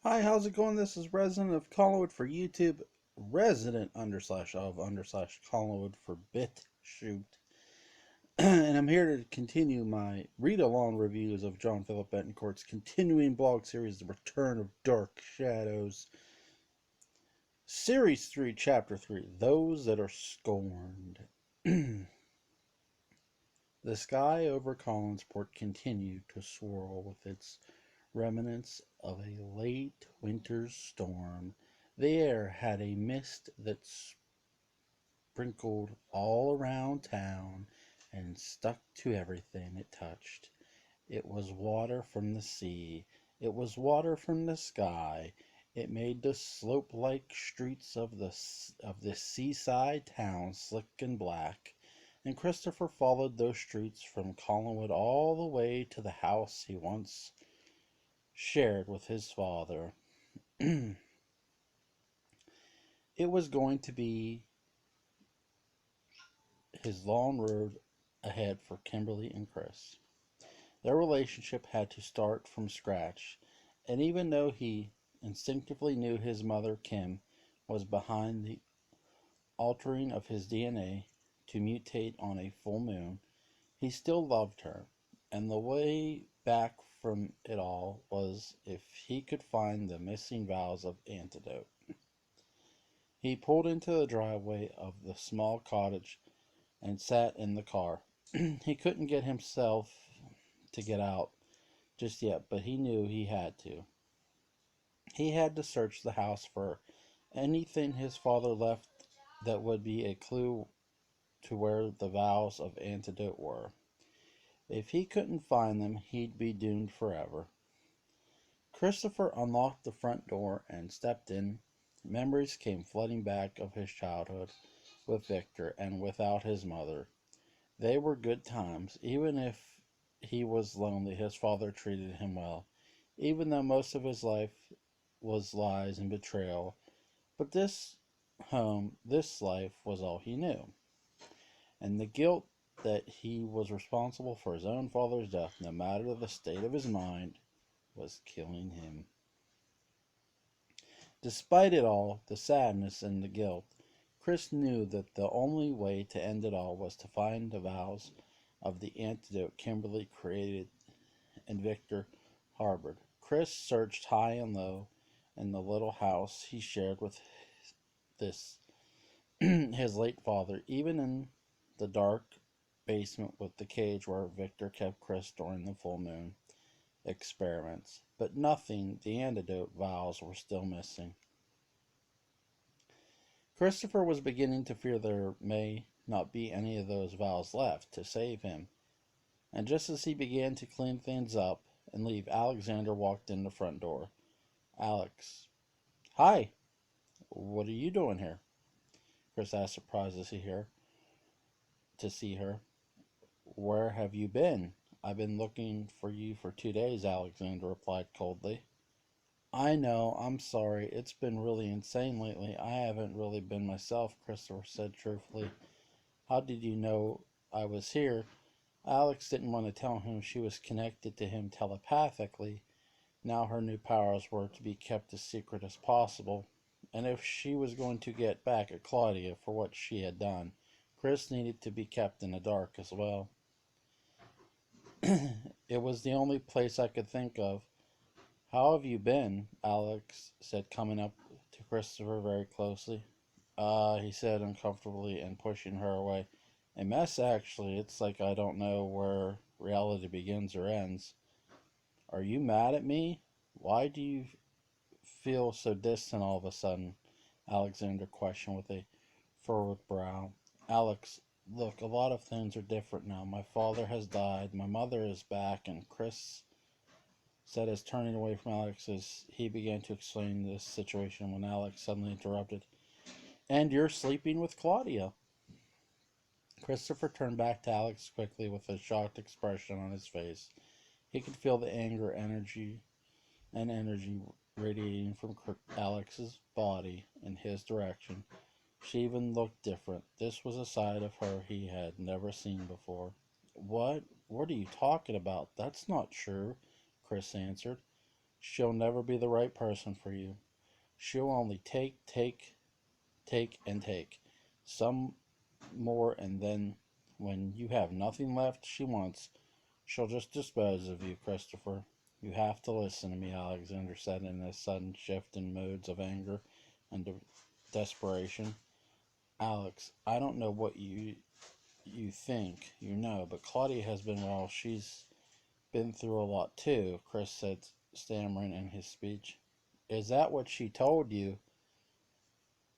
Hi, how's it going? This is Resident of Collinwood for YouTube, resident underslash of underslash Collinwood for BitChute. And I'm here to continue my read along reviews of John Philip Betancourt's continuing blog series, The Return of Dark Shadows, Series 3, Chapter 3, Those That Are Scorned. The sky over Collinsport continued to swirl with its remnants of a late winter's storm. The air had a mist that sprinkled all around town and stuck to everything it touched. It was water from the sea. It was water from the sky. It made the slope-like streets of the seaside town slick and black, and Christopher followed those streets from Collinwood all the way to the house he once shared with his father. It was going to be his long road ahead for Kimberly and Chris. Their relationship had to start from scratch, and even though he instinctively knew his mother, Kim, was behind the altering of his DNA to mutate on a full moon, he still loved her, and the way back from it all was if he could find the missing vials of antidote. He pulled into the driveway of the small cottage and sat in the car. He couldn't get himself to get out just yet, but he knew he had to. He had to search the house for anything his father left that would be a clue to where the vials of antidote were. If he couldn't find them, he'd be doomed forever. Christopher unlocked the front door and stepped in. Memories came flooding back of his childhood with Victor and without his mother. They were good times. Even if he was lonely, his father treated him well, even though most of his life was lies and betrayal. But this home, this life, was all he knew. And the guilt that he was responsible for his own father's death, no matter the state of his mind, was killing him. Despite it all, the sadness and the guilt, Chris knew that the only way to end it all was to find the vials of the antidote Kimberly created and Victor harbored. Chris searched high and low in the little house he shared with this his late father, even in the dark basement with the cage where Victor kept Chris during the full moon experiments. But nothing, the antidote vials were still missing. Christopher was beginning to fear there may not be any of those vials left to save him, and just as he began to clean things up and leave, Alexander walked in the front door. Alex. Hi. What are you doing here? Chris asked, surprised to see her. Where have you been? I've been looking for you for 2 days, Alexander replied coldly. I know, I'm sorry. It's been really insane lately. I haven't really been myself, Christopher said truthfully. How did you know I was here? Alex didn't want to tell him she was connected to him telepathically. Now her new powers were to be kept as secret as possible. And if she was going to get back at Claudia for what she had done, Chris needed to be kept in the dark as well. It was the only place I could think of. How have you been? Alex said, coming up to Christopher very closely. He said uncomfortably and pushing her away. A mess, actually. It's like I don't know where reality begins or ends. Are you mad at me? Why do you feel so distant all of a sudden? Alexander questioned with a furrowed brow. Alex, look, a lot of things are different now. My father has died, my mother is back, and Chris said as turning away from Alex as he began to explain this situation when Alex suddenly interrupted. And you're sleeping with Claudia. Christopher turned back to Alex quickly with a shocked expression on his face. He could feel the energy radiating from Alex's body in his direction. She even looked different. This was a side of her he had never seen before. What? What are you talking about? That's not true, Chris answered. She'll never be the right person for you. She'll only take, and take. Some more, and then when you have nothing left she wants, she'll just dispose of you, Christopher. You have to listen to me, Alexander said in a sudden shift in moods of anger and desperation. Alex, I don't know what you think you know, but Claudia has been, well, she's been through a lot too, Chris said, stammering in his speech. Is that what she told you?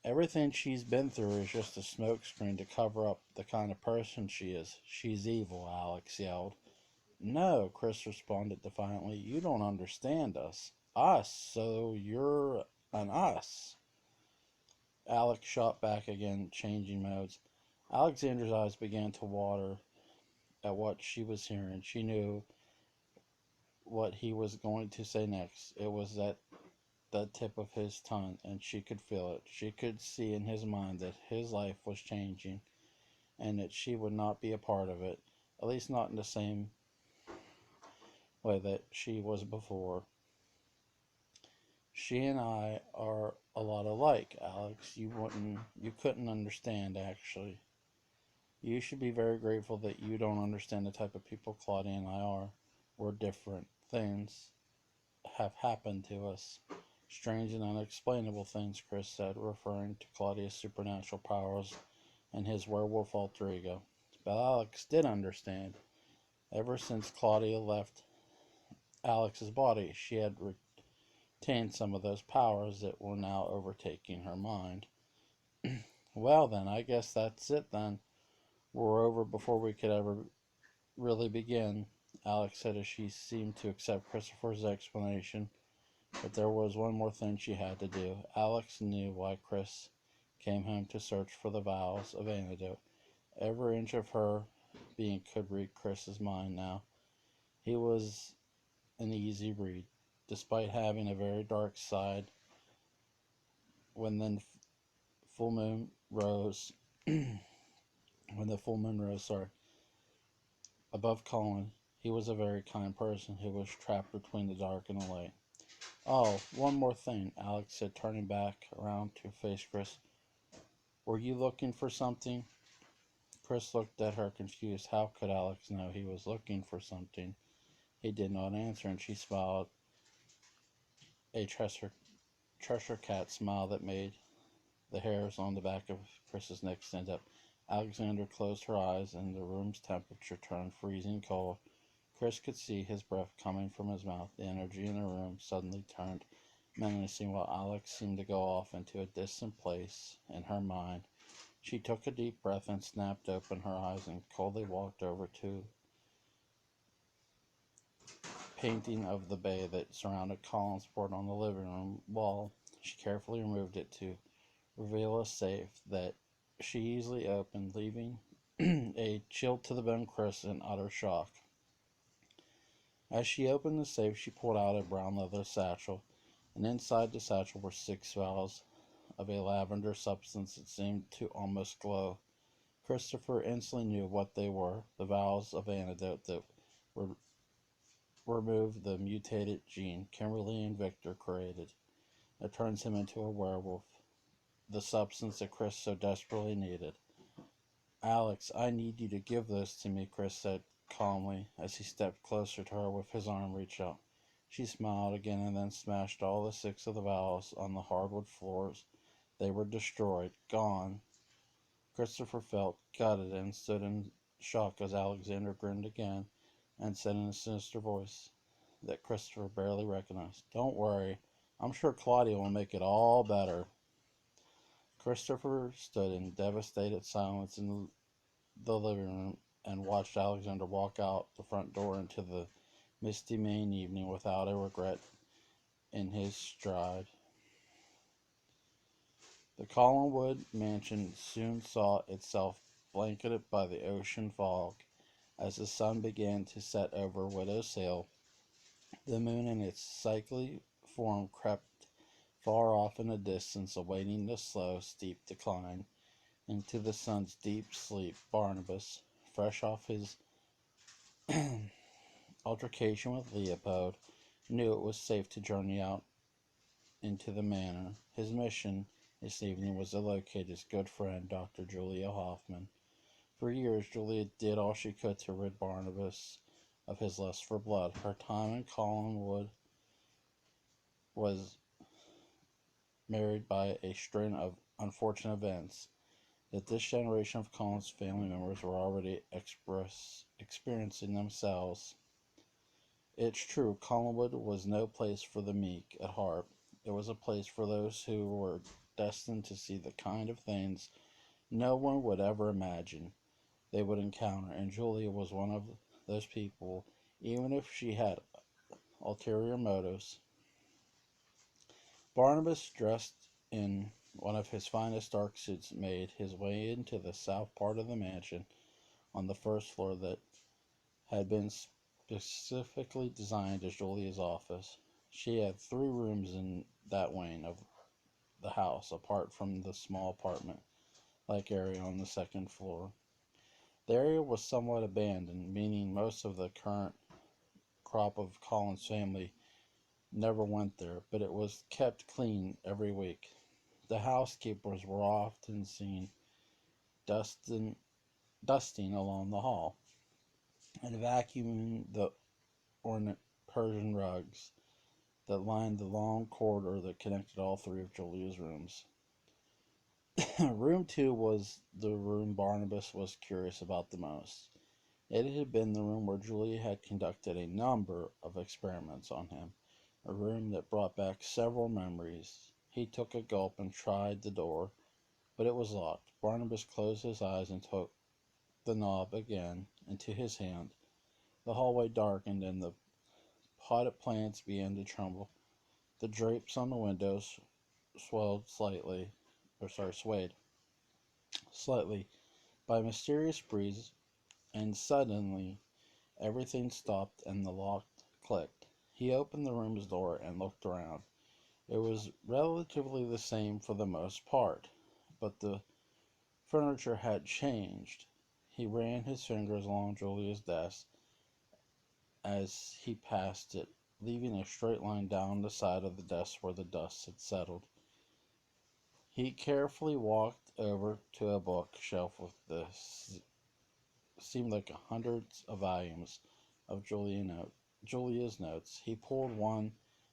Everything she's been through is just a smokescreen to cover up the kind of person she is. She's evil, Alex yelled. No, Chris responded defiantly. You don't understand us. Us, so you're an us. Alex shot back again, changing modes. Alexander's eyes began to water at what she was hearing. She knew what he was going to say next. It was at the tip of his tongue, and she could feel it. She could see in his mind that his life was changing, and that she would not be a part of it, at least not in the same way that she was before. She and I are a lot alike, Alex. You couldn't understand, actually. You should be very grateful that you don't understand the type of people Claudia and I are. We're different. Things have happened to us. Strange and unexplainable things, Chris said, referring to Claudia's supernatural powers and his werewolf alter ego. But Alex did understand. Ever since Claudia left Alex's body, she had retained some of those powers that were now overtaking her mind. Well, then, I guess that's it, then. We're over before we could ever really begin, Alex said as she seemed to accept Christopher's explanation. But there was one more thing she had to do. Alex knew why Chris came home to search for the vials of antidote. Every inch of her being could read Chris's mind now. He was an easy read, despite having a very dark side. When the full moon rose, above Colin, he was a very kind person who was trapped between the dark and the light. Oh, one more thing, Alex said, turning back around to face Chris. Were you looking for something? Chris looked at her confused. How could Alex know he was looking for something? He did not answer, and she smiled, a Cheshire cat smile that made the hairs on the back of Chris's neck stand up. Alexander closed her eyes, and the room's temperature turned freezing cold. Chris could see his breath coming from his mouth. The energy in the room suddenly turned menacing while Alex seemed to go off into a distant place in her mind. She took a deep breath and snapped open her eyes and coldly walked over to painting of the bay that surrounded Colin's board on the living room wall. She carefully removed it to reveal a safe that she easily opened, leaving a chilled to the bone Chris in utter shock. As she opened the safe, she pulled out a brown leather satchel, and inside the satchel were 6 vials of a lavender substance that seemed to almost glow. Christopher instantly knew what they were, the vials of antidote that would remove the mutated gene Kimberly and Victor created. It turns him into a werewolf, the substance that Chris so desperately needed. Alex, I need you to give this to me, Chris said calmly as he stepped closer to her with his arm reached out. She smiled again and then smashed all the 6 of the vials on the hardwood floors. They were destroyed, gone. Christopher felt gutted and stood in shock as Alexander grinned again and said in a sinister voice that Christopher barely recognized, Don't worry, I'm sure Claudia will make it all better. Christopher stood in devastated silence in the living room and watched Alexander walk out the front door into the misty Maine evening without a regret in his stride. The Collinwood mansion soon saw itself blanketed by the ocean fog. As the sun began to set over Widow's Sail, the moon in its sickly form crept far off in the distance, awaiting the slow, steep decline into the sun's deep sleep. Barnabas, fresh off his altercation with Leopold, knew it was safe to journey out into the manor. His mission this evening was to locate his good friend, Dr. Julia Hoffman. For years, Julia did all she could to rid Barnabas of his lust for blood. Her time in Collinwood was marred by a string of unfortunate events that this generation of Collins family members were already experiencing themselves. It's true, Collinwood was no place for the meek at heart. It was a place for those who were destined to see the kind of things no one would ever imagine they would encounter, and Julia was one of those people, even if she had ulterior motives. Barnabas, dressed in one of his finest dark suits, made his way into the south part of the mansion on the first floor that had been specifically designed as Julia's office. She had 3 rooms in that wing of the house, apart from the small apartment like area on the second floor. The area was somewhat abandoned, meaning most of the current crop of Collins family never went there, but it was kept clean every week. The housekeepers were often seen dusting, dusting along the hall and vacuuming the ornate Persian rugs that lined the long corridor that connected all 3 of Julia's rooms. Room 2 was the room Barnabas was curious about the most. It had been the room where Julia had conducted a number of experiments on him, a room that brought back several memories. He took a gulp and tried the door, but it was locked. Barnabas closed his eyes and took the knob again into his hand. The hallway darkened and the potted plants began to tremble. The drapes on the windows swayed slightly by a mysterious breeze, and suddenly everything stopped and the lock clicked. He opened the room's door and looked around. It was relatively the same for the most part, but the furniture had changed. He ran his fingers along Julia's desk as he passed it, leaving a straight line down the side of the desk where the dust had settled. He carefully walked over to a bookshelf with the seemed like hundreds of volumes of Julia's notes. He pulled one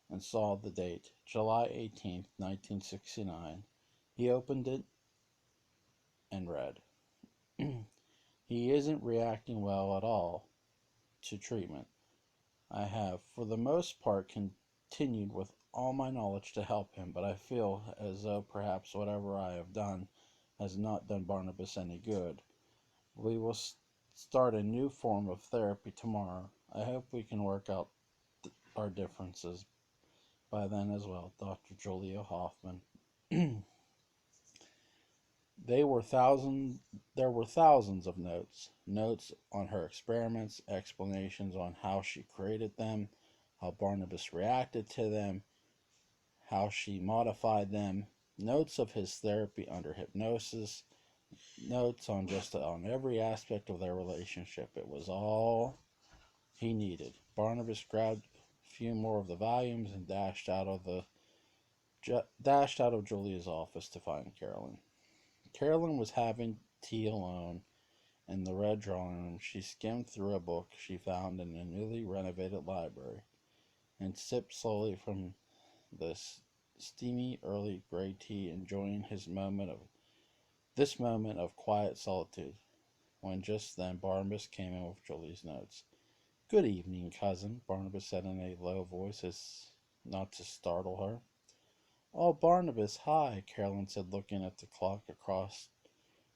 and saw the date, July 18th, 1969. He opened it and read, He isn't reacting well at all to treatment. I have, for the most part, continued with all my knowledge to help him, but I feel as though perhaps whatever I have done has not done Barnabas any good. We will start a new form of therapy tomorrow. I hope we can work out our differences by then as well. Dr. Julia Hoffman. They were thousands There were thousands of notes on her experiments, explanations on how she created them, how Barnabas reacted to them, how she modified them, notes of his therapy under hypnosis, notes on every aspect of their relationship. It was all he needed. Barnabas grabbed a few more of the volumes and dashed out of Julia's office to find Carolyn. Carolyn was having tea alone in the red drawing room. She skimmed through a book she found in a newly renovated library and sipped slowly from this steamy early gray tea, enjoying this moment of quiet solitude, when just then Barnabas came in with Julie's notes. Good evening, cousin, Barnabas said in a low voice as not to startle her. Oh, Barnabas, hi, Carolyn said, looking at the clock across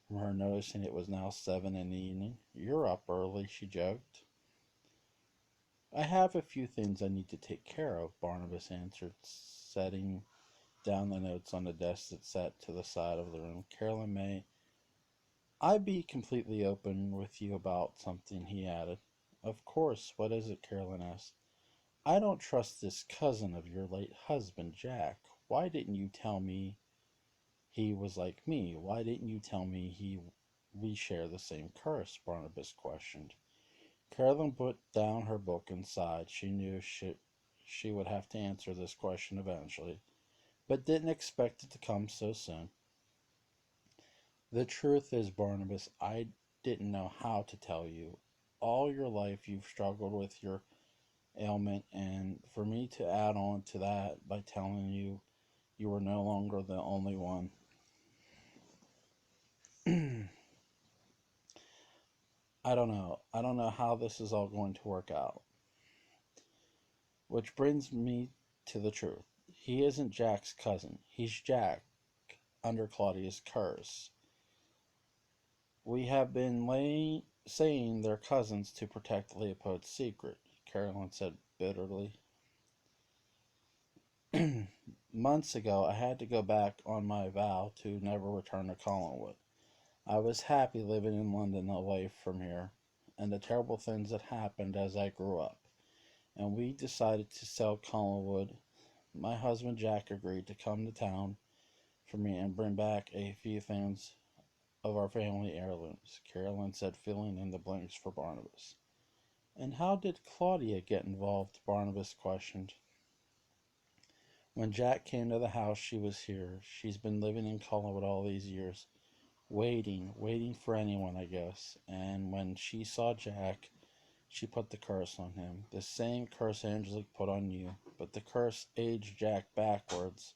from her, noticing it was now 7 in the evening. You're up early, she joked. I have a few things I need to take care of, Barnabas answered, setting down the notes on the desk that sat to the side of the room. Carolyn, may I be completely open with you about something, he added. Of course. What is it? Carolyn asked. I don't trust this cousin of your late husband, Jack. Why didn't you tell me he was like me? Why didn't you tell me we share the same curse? Barnabas questioned. Carolyn put down her book and sighed. She knew she would have to answer this question eventually, but didn't expect it to come so soon. The truth is, Barnabas, I didn't know how to tell you. All your life you've struggled with your ailment, and for me to add on to that by telling you you were no longer the only one. I don't know. I don't know how this is all going to work out. Which brings me to the truth. He isn't Jack's cousin. He's Jack under Claudia's curse. We have been saying they're cousins to protect Leopold's secret, Carolyn said bitterly. Months ago, I had to go back on my vow to never return to Collinwood. I was happy living in London away from here, and the terrible things that happened as I grew up. And we decided to sell Collinwood. My husband Jack agreed to come to town for me and bring back a few things of our family heirlooms, Carolyn said, filling in the blanks for Barnabas. And how did Claudia get involved? Barnabas questioned. When Jack came to the house, she was here. She's been living in Collinwood all these years, waiting for anyone, I guess. And when she saw Jack, she put the curse on him. The same curse Angelique put on you, but the curse aged Jack backwards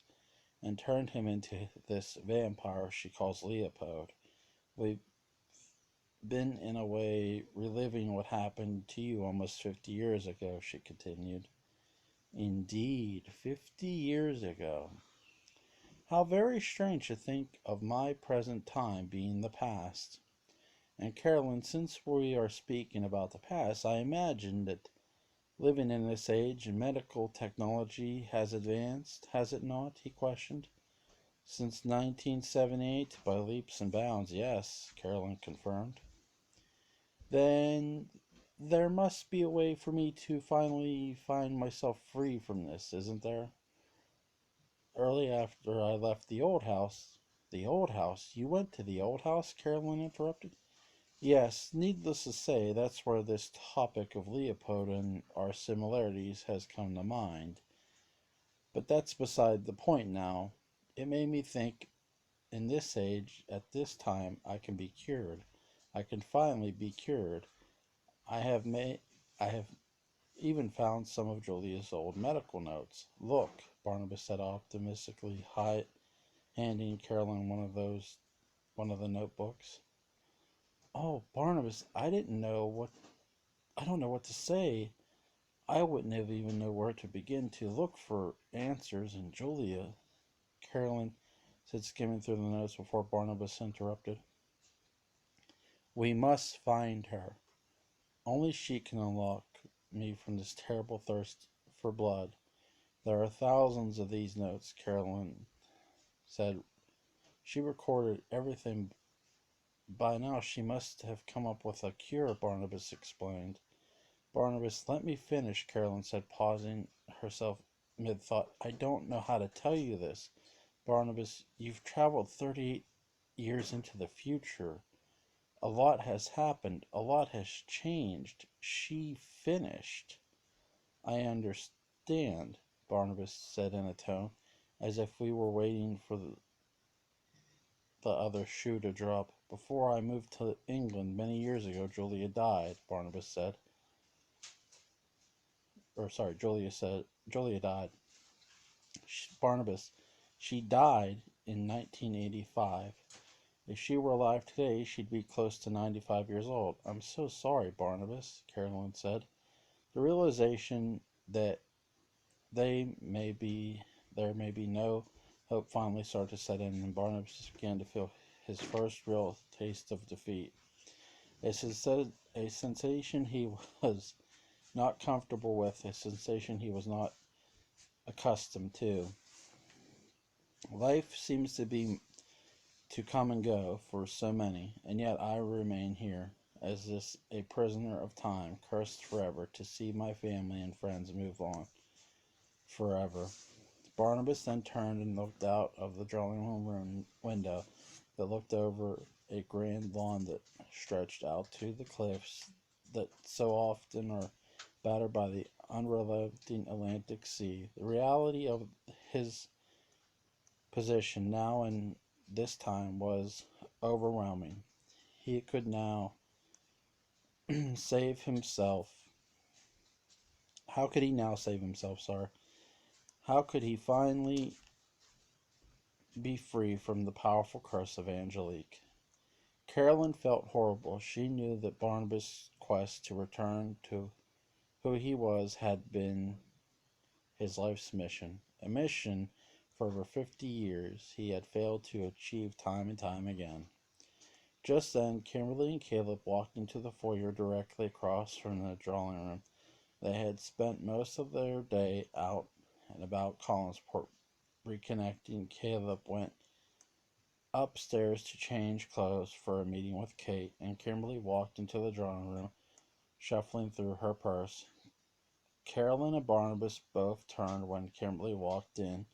and turned him into this vampire she calls Leopold. We've been, in a way, reliving what happened to you almost 50 years ago, she continued. Indeed, 50 years ago. How very strange to think of my present time being the past. And Carolyn, since we are speaking about the past, I imagine that living in this age, medical technology has advanced, has it not? He questioned. Since 1978, by leaps and bounds, yes, Carolyn confirmed. Then there must be a way for me to finally find myself free from this, isn't there? Early after I left the old house. The old house? You went to the old house? Carolyn interrupted. Yes, needless to say, that's where this topic of Leopold and our similarities has come to mind. But that's beside the point now. It made me think, in this age, at this time, I can be cured. I can finally be cured. I have even found some of Julia's old medical notes. Look, Barnabas said optimistically, handing Carolyn one of the notebooks. Oh, Barnabas, I don't know what to say. I wouldn't have even know where to begin to look for answers in Julia, Carolyn said, skimming through the notes before Barnabas interrupted. We must find her. Only she can unlock me from this terrible thirst for blood. There are thousands of these notes, Carolyn said. She recorded everything. By now she must have come up with a cure, Barnabas explained. Barnabas, let me finish, Carolyn said, pausing herself mid-thought. I don't know how to tell you this. Barnabas, you've traveled 38 years into the future. A lot has happened. A lot has changed. She finished. I understand, Barnabas said in a tone, as if we were waiting for the other shoe to drop. Before I moved to England many years ago, Julia died, Barnabas said. Julia died. Barnabas, she died in 1985. If she were alive today, she'd be close to 95 years old. I'm so sorry, Barnabas, Carolyn said. The realization that there may be no hope finally started to set in, and Barnabas began to feel his first real taste of defeat. A sensation he was not comfortable with, a sensation he was not accustomed to. Life seems to come and go for so many, and yet I remain here, as this a prisoner of time, cursed forever, to see my family and friends move on forever. Barnabas then turned and looked out of the drawing room window that looked over a grand lawn that stretched out to the cliffs that so often are battered by the unrelenting Atlantic Sea. The reality of his position now and this time was overwhelming. He could now save himself. How could he now save himself? Sorry. How could he finally be free from the powerful curse of Angelique? Carolyn felt horrible. She knew that Barnabas' quest to return to who he was had been his life's mission, a mission for over 50 years he had failed to achieve time and time again. Just then, Kimberly and Caleb walked into the foyer directly across from the drawing room. They had spent most of their day out and about Collinsport reconnecting. Caleb went upstairs to change clothes for a meeting with Kate, and Kimberly walked into the drawing room, shuffling through her purse. Carolyn and Barnabas both turned when Kimberly walked in,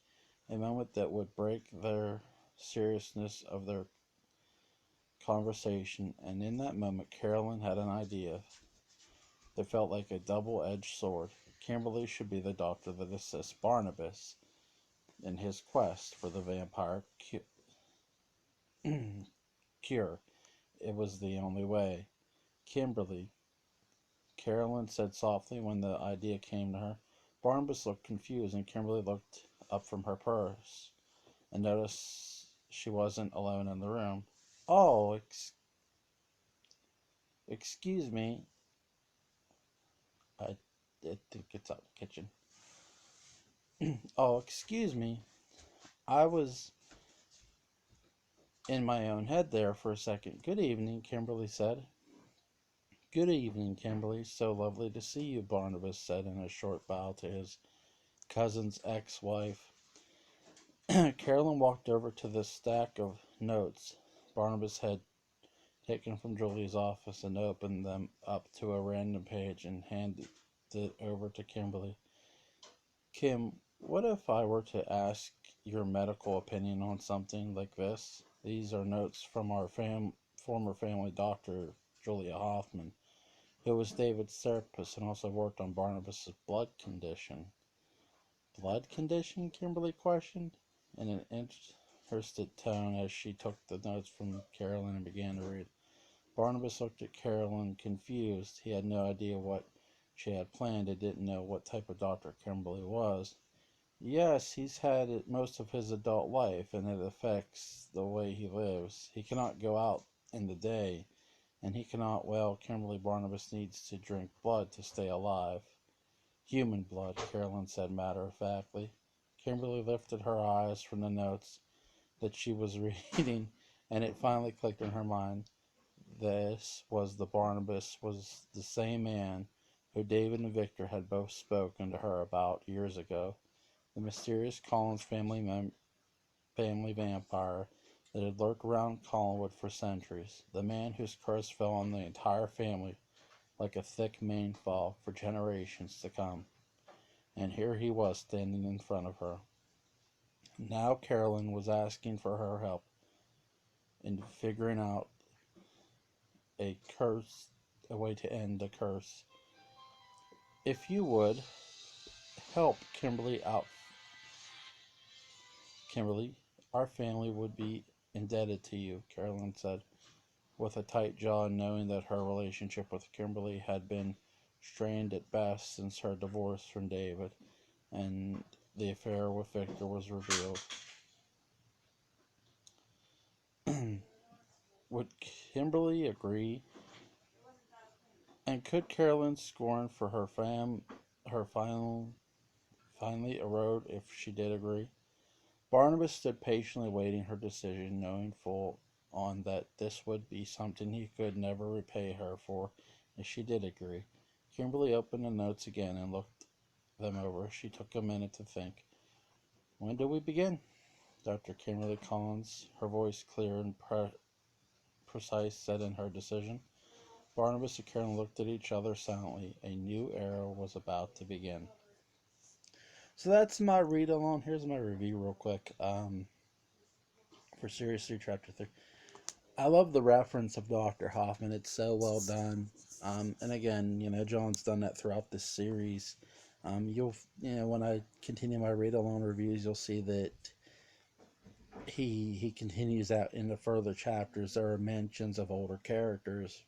a moment that would break their seriousness of their conversation, and in that moment Carolyn had an idea that felt like a double-edged sword. Kimberly should be the doctor that assists Barnabas in his quest for the vampire cure. It was the only way. Kimberly, Carolyn said softly when the idea came to her. Barnabas looked confused, and Kimberly looked up from her purse and noticed she wasn't alone in the room. Oh, excuse me. I think it's out the kitchen. Oh, excuse me. I was in my own head there for a second. Good evening, Kimberly said. Good evening, Kimberly. So lovely to see you, Barnabas said in a short bow to his cousin's ex-wife. Carolyn walked over to the stack of notes Barnabas had taken from Julie's office and opened them up to a random page and handed it over to Kimberly. Kim, what if I were to ask your medical opinion on something like this? These are notes from our former family doctor, Julia Hoffman, who was David's therapist and also worked on Barnabas' blood condition. Blood condition? Kimberly questioned, in an interested tone as she took the notes from Carolyn and began to read. Barnabas looked at Carolyn, confused. He had no idea what she had planned. He didn't know what type of doctor Kimberly was. Yes, he's had it most of his adult life, and it affects the way he lives. He cannot go out in the day, and he cannot, well, Kimberly Barnabas needs to drink blood to stay alive. Human blood, Carolyn said matter-of-factly. Kimberly lifted her eyes from the notes that she was reading, and it finally clicked in her mind. This was the same man who David and Victor had both spoken to her about years ago. The mysterious Collins family vampire that had lurked around Collinwood for centuries. The man whose curse fell on the entire family like a thick Maine fog for generations to come. And here he was standing in front of her. Now Carolyn was asking for her help in figuring out a way to end the curse. If you would help Kimberly out, Kimberly, our family would be indebted to you, Carolyn said, with a tight jaw, knowing that her relationship with Kimberly had been strained at best since her divorce from David and the affair with Victor was revealed. Would Kimberly agree? And could Carolyn's scorn for her finally erode if she did agree? Barnabas stood patiently waiting her decision, knowing full on that this would be something he could never repay her for if she did agree. Kimberly opened the notes again and looked them over. She took a minute to think. When do we begin? Dr. Kimberly Collins, her voice clear and precise, said in her decision. Barnabas and Carolyn looked at each other silently. A new era was about to begin. So that's my read along. Here's my review real quick. For Series 3, Chapter 3. I love the reference of Dr. Hoffman. It's so well done. And again, John's done that throughout this series. When I continue my read along reviews, you'll see that he continues out into further chapters. There are mentions of older characters,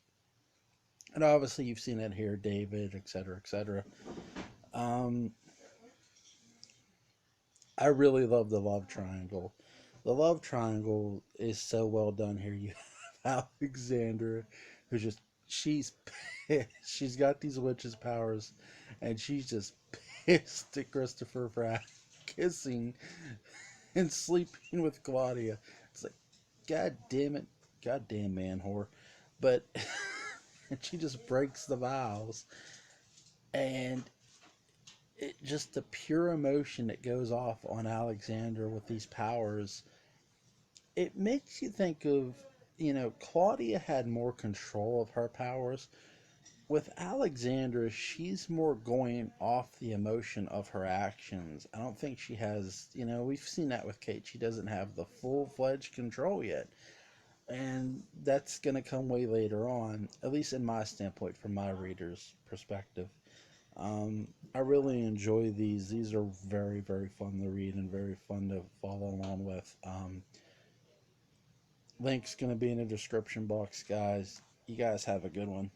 and obviously you've seen it here, David, etc., etc. Um, I really love the love triangle. The love triangle is so well done here. You have Alexandra, who's just she's pissed. She's got these witches' powers, and she's just pissed at Christopher for kissing and sleeping with Claudia. It's like, God damn it, goddamn man whore. But and she just breaks the vows, and just the pure emotion that goes off on Alexander with these powers, it makes you think of, Claudia had more control of her powers. With Alexandra, she's more going off the emotion of her actions. I don't think she has, we've seen that with Kate. She doesn't have the full fledged control yet. And that's going to come way later on, at least in my standpoint, from my reader's perspective. I really enjoy these. These are very, very fun to read and very fun to follow along with. Link's going to be in the description box, guys. You guys have a good one.